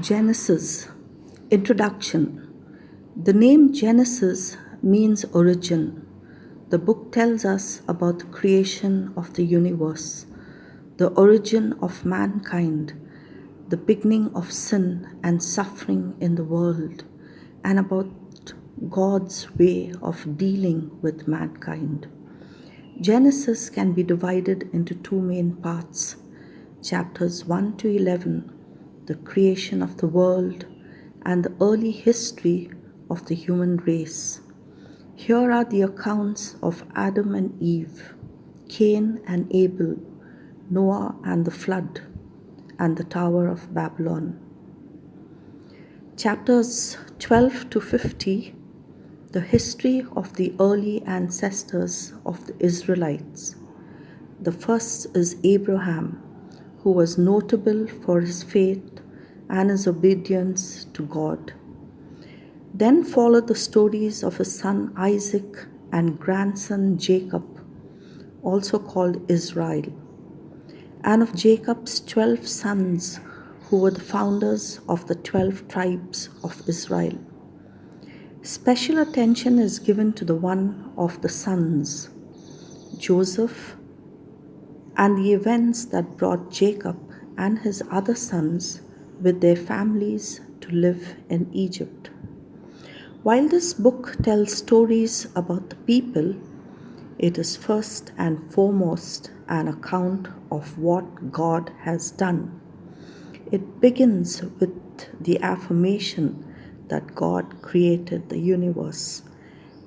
Genesis. Introduction. The name Genesis means origin. The book tells us about the creation of the universe, the origin of mankind, the beginning of sin and suffering in the world, and about God's way of dealing with mankind. Genesis can be divided into two main parts. Chapters 1 to 11, the creation of the world and the early history of the human race. Here are the accounts of Adam and Eve, Cain and Abel, Noah and the flood, and the Tower of Babylon. Chapters 12 to 50, the history of the early ancestors of the Israelites. The first is Abraham, who was notable for his faith and his obedience to God. Then follow the stories of his son Isaac and grandson Jacob, also called Israel, and of Jacob's 12 sons who were the founders of the 12 tribes of Israel. Special attention is given to the one of the sons, Joseph, and the events that brought Jacob and his other sons with their families to live in Egypt. While this book tells stories about the people, it is first and foremost an account of what God has done. It begins with the affirmation that God created the universe,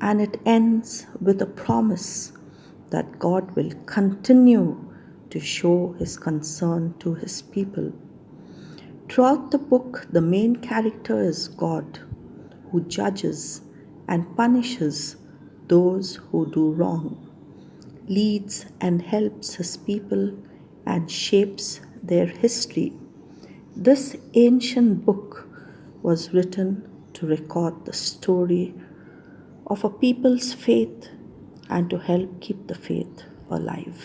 and it ends with a promise that God will continue to show his concern to his people. Throughout the book, the main character is God, who judges and punishes those who do wrong, leads and helps his people, and shapes their history. This ancient book was written to record the story of a people's faith and to help keep the faith alive.